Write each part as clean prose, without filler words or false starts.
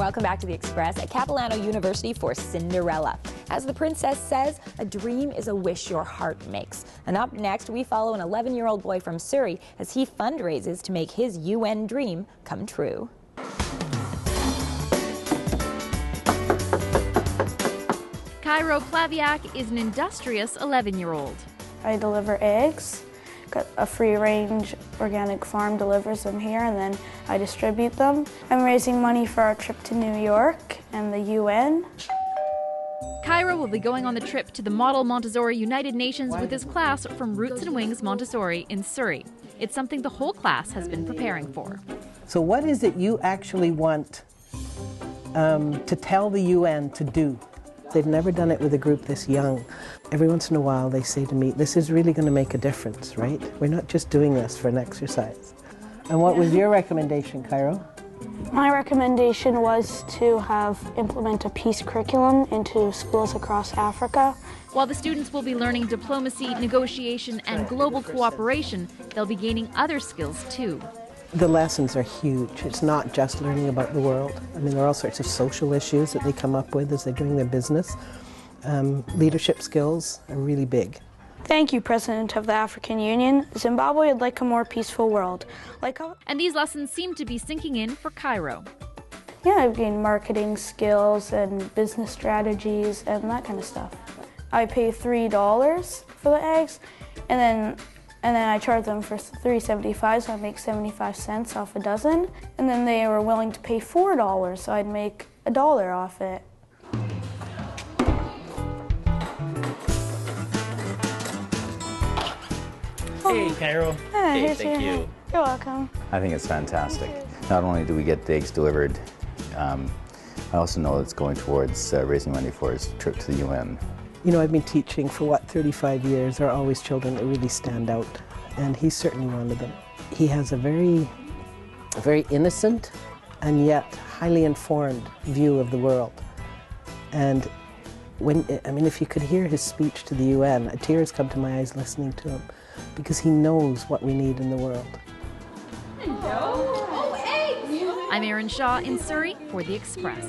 Welcome back to The Express at Capilano University for Cinderella. As the princess says, a dream is a wish your heart makes. And up next, we follow an 11-year-old boy from Surrey as he fundraises to make his UN dream come true. Cairo Plaviak is an industrious 11-year-old. I deliver eggs. Got a free-range organic farm delivers them here, and then I distribute them. I'm raising money for our trip to New York and the UN. Cairo will be going on the trip to the Model Montessori United Nations with his class from Roots and Wings Montessori in Surrey. It's something the whole class has been preparing for. So what is it you actually want to tell the UN to do? They've never done it with a group this young. Every once in a while they say to me, this is really going to make a difference, right? We're not just doing this for an exercise. And what was your recommendation, Cairo? My recommendation was to implement a peace curriculum into schools across Africa. While the students will be learning diplomacy, negotiation, and global cooperation, they'll be gaining other skills too. The lessons are huge. It's not just learning about the world. I mean, there are all sorts of social issues that they come up with as they're doing their business. Leadership skills are really big. Thank you, President of the African Union. Zimbabwe would like a more peaceful world. And these lessons seem to be sinking in for Cairo. Yeah, I've gained marketing skills and business strategies and that kind of stuff. I pay $3 for the eggs, and then I charge them for $3.75, so I make 75 cents off a dozen. And then they were willing to pay $4, so I'd make $1 off it. Hey, Cairo. Hey, thank you. You're welcome. I think it's fantastic. Not only do we get the eggs delivered, I also know it's going towards raising money for his trip to the UN. You know, I've been teaching for, 35 years. There are always children that really stand out, and he's certainly one of them. He has a very innocent and yet highly informed view of the world. And if you could hear his speech to the UN, tears come to my eyes listening to him, because he knows what we need in the world. I'm Erin Shaw in Surrey for The Express.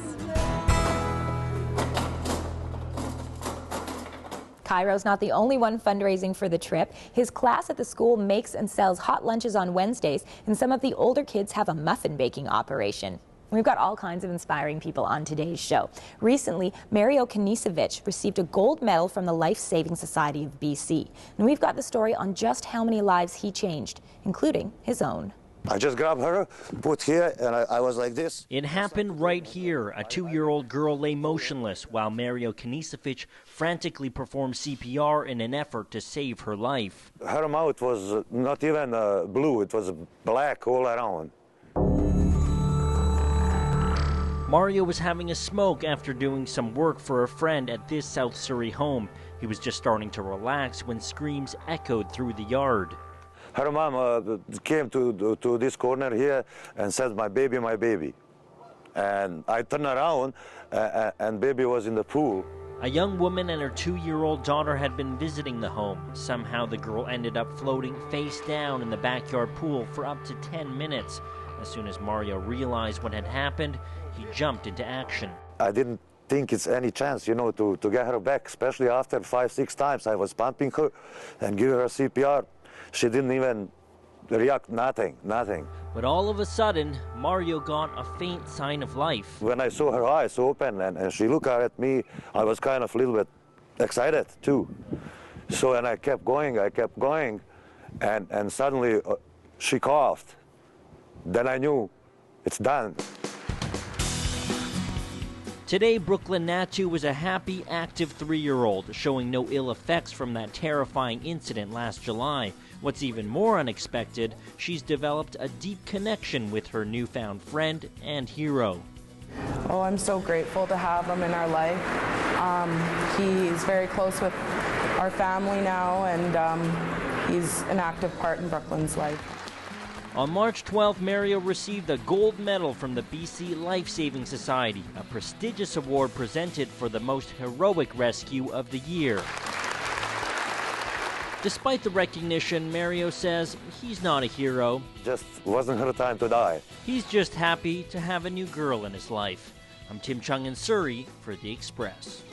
Cairo's not the only one fundraising for the trip. His class at the school makes and sells hot lunches on Wednesdays, and some of the older kids have a muffin baking operation. We've got all kinds of inspiring people on today's show. Recently, Mario Knisevich received a gold medal from the Life Saving Society of BC. And we've got the story on just how many lives he changed, including his own. I just grabbed her, put here, and I was like this. It happened right here. A 2-year-old girl lay motionless while Mario Knisevich frantically performed CPR in an effort to save her life. Her mouth was not even blue, it was black all around. Mario was having a smoke after doing some work for a friend at this South Surrey home. He was just starting to relax when screams echoed through the yard. Her mom came to this corner here and said, my baby, my baby. And I turned around and baby was in the pool. A young woman and her 2-year-old daughter had been visiting the home. Somehow the girl ended up floating face down in the backyard pool for up to 10 minutes. As soon as Mario realized what had happened, he jumped into action. I didn't think it's any chance, you know, to get her back, especially after 5-6 times I was pumping her and giving her CPR. She didn't even react, nothing. But all of a sudden, Mario got a faint sign of life. When I saw her eyes open and she looked at me, I was kind of a little bit excited too. So, and I kept going, and suddenly she coughed. Then I knew it's done. Today, Brooklyn Natu was a happy, active 3-year-old, showing no ill effects from that terrifying incident last July. What's even more unexpected, she's developed a deep connection with her newfound friend and hero. Oh, I'm so grateful to have him in our life. He's very close with our family now, and he's an active part in Brooklyn's life. On March 12th, Mario received a gold medal from the BC Life Saving Society, a prestigious award presented for the most heroic rescue of the year. Despite the recognition, Mario says he's not a hero. Just wasn't her time to die. He's just happy to have a new girl in his life. I'm Tim Chung in Surrey for The Express.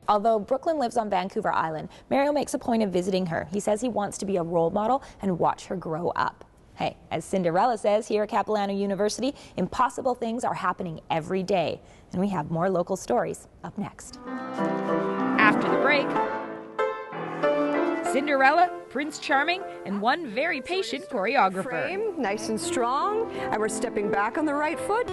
Although Brooklyn lives on Vancouver Island, Mario makes a point of visiting her. He says he wants to be a role model and watch her grow up. Hey, as Cinderella says here at Capilano University, impossible things are happening every day. And we have more local stories up next. After the break, Cinderella, Prince Charming, and one very patient choreographer. Frame, nice and strong, and we're stepping back on the right foot.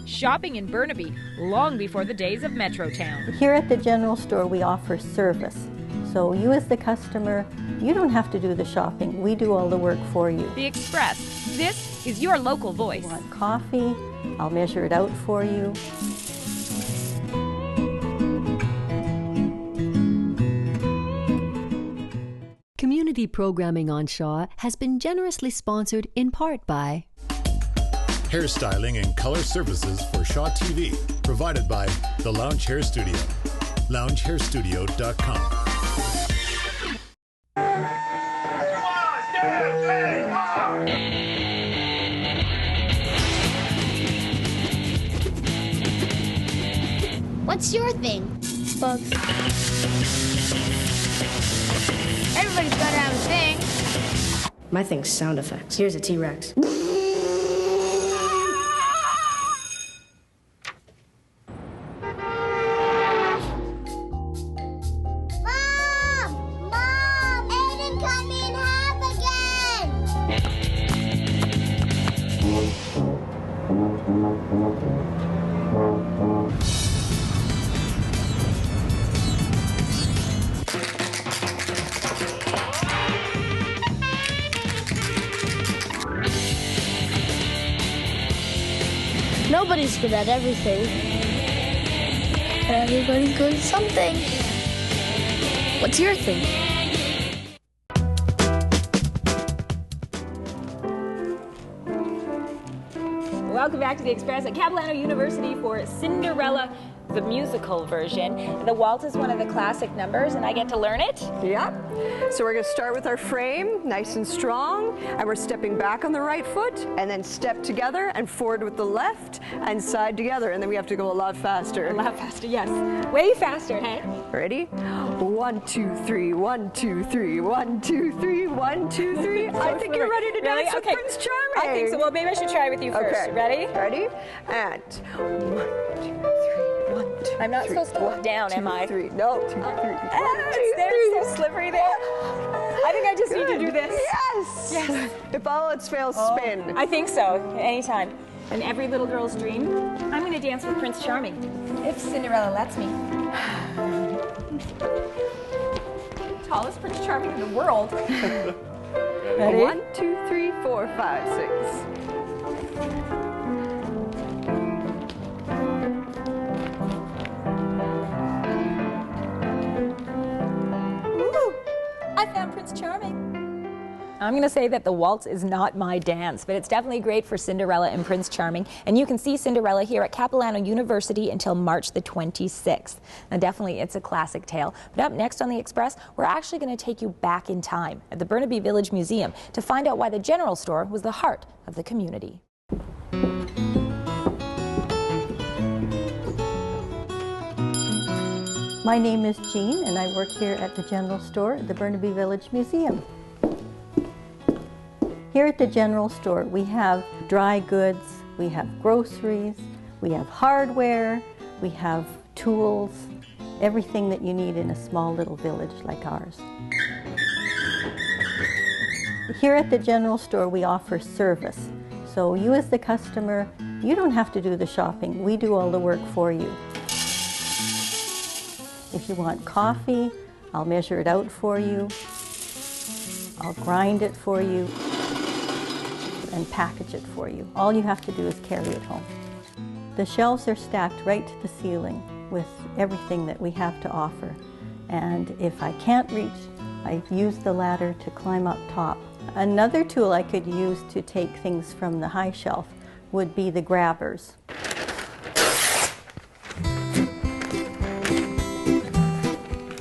Shopping in Burnaby, long before the days of Metrotown. Here at the general store, we offer service. So you as the customer, you don't have to do the shopping. We do all the work for you. The Express. This is your local voice. You want coffee? I'll measure it out for you. Community programming on Shaw has been generously sponsored in part by hairstyling and color services for Shaw TV, provided by The Lounge Hair Studio, loungehairstudio.com. What's your thing? Bugs. Everybody's gotta have a thing. My thing's sound effects. Here's a T-Rex. Nobody's good at everything. Everybody's good at something. What's your thing? Welcome back to The Express at Capilano University for Cinderella, the musical version. The waltz is one of the classic numbers, and I get to learn it. Yep. So we're going to start with our frame, nice and strong, and we're stepping back on the right foot, and then step together and forward with the left, and side together, and then we have to go a lot faster. A lot faster, yes. Way faster, hey? Ready? 1, 2, 3, 1, 2, 3, 1, 2, 3, 1, 2, 3. I think you're ready to dance with Prince Charming. I think so. Well, maybe I should try with you first. Okay. Ready? Ready? And 1, 2, 3, 1, 2, I'm not supposed to look down, am I? 3. No, 2, 3. 1, 2, 3. They're so slippery there. I think I just need to do this. Yes! Yes! If all else fails, spin. I think so. Anytime. And every little girl's dream, I'm going to dance with Prince Charming. If Cinderella lets me. Tallest Prince Charming in the world. Ready? 1, 2, 3, 4, 5, 6. I found Prince Charming. I'm going to say that the waltz is not my dance, but it's definitely great for Cinderella and Prince Charming. And you can see Cinderella here at Capilano University until March the 26th. Now, definitely, it's a classic tale. But up next on The Express, we're actually going to take you back in time at the Burnaby Village Museum to find out why the general store was the heart of the community. My name is Jean, and I work here at the general store at the Burnaby Village Museum. Here at the general store, we have dry goods, we have groceries, we have hardware, we have tools, everything that you need in a small little village like ours. Here at the general store, we offer service. So you as the customer, you don't have to do the shopping. We do all the work for you. If you want coffee, I'll measure it out for you. I'll grind it for you and package it for you. All you have to do is carry it home. The shelves are stacked right to the ceiling with everything that we have to offer. And if I can't reach, I use the ladder to climb up top. Another tool I could use to take things from the high shelf would be the grabbers.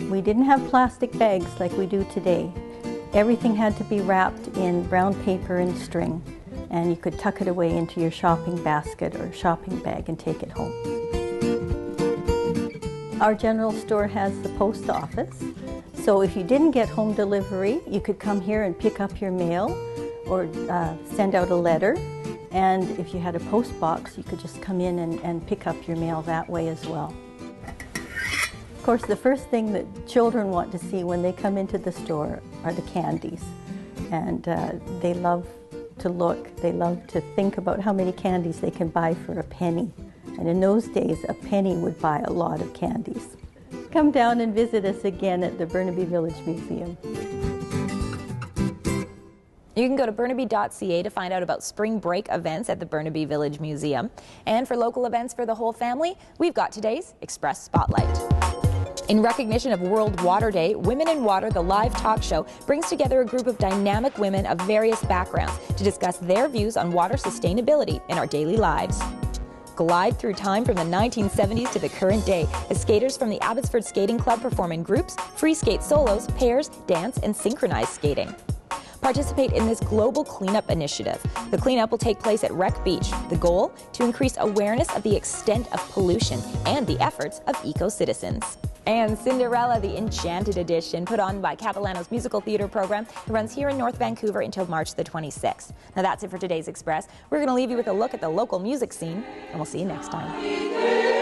We didn't have plastic bags like we do today. Everything had to be wrapped in brown paper and string. and you could tuck it away into your shopping basket or shopping bag and take it home. Our general store has the post office, so if you didn't get home delivery, you could come here and pick up your mail or send out a letter. And if you had a post box, you could just come in and pick up your mail that way as well. Of course, the first thing that children want to see when they come into the store are the candies. And they love to look, they love to think about how many candies they can buy for a penny. And in those days, a penny would buy a lot of candies. Come down and visit us again at the Burnaby Village Museum. You can go to burnaby.ca to find out about spring break events at the Burnaby Village Museum. And for local events for the whole family, we've got today's Express Spotlight. In recognition of World Water Day, Women in Water, the live talk show, brings together a group of dynamic women of various backgrounds to discuss their views on water sustainability in our daily lives. Glide through time from the 1970s to the current day as skaters from the Abbotsford Skating Club perform in groups, free skate solos, pairs, dance, and synchronized skating. Participate in this global cleanup initiative. The cleanup will take place at Wreck Beach. The goal? To increase awareness of the extent of pollution and the efforts of eco-citizens. And Cinderella, the Enchanted Edition, put on by Capilano's musical theater program, that runs here in North Vancouver until March the 26th. Now that's it for today's Express. We're going to leave you with a look at the local music scene, and we'll see you next time.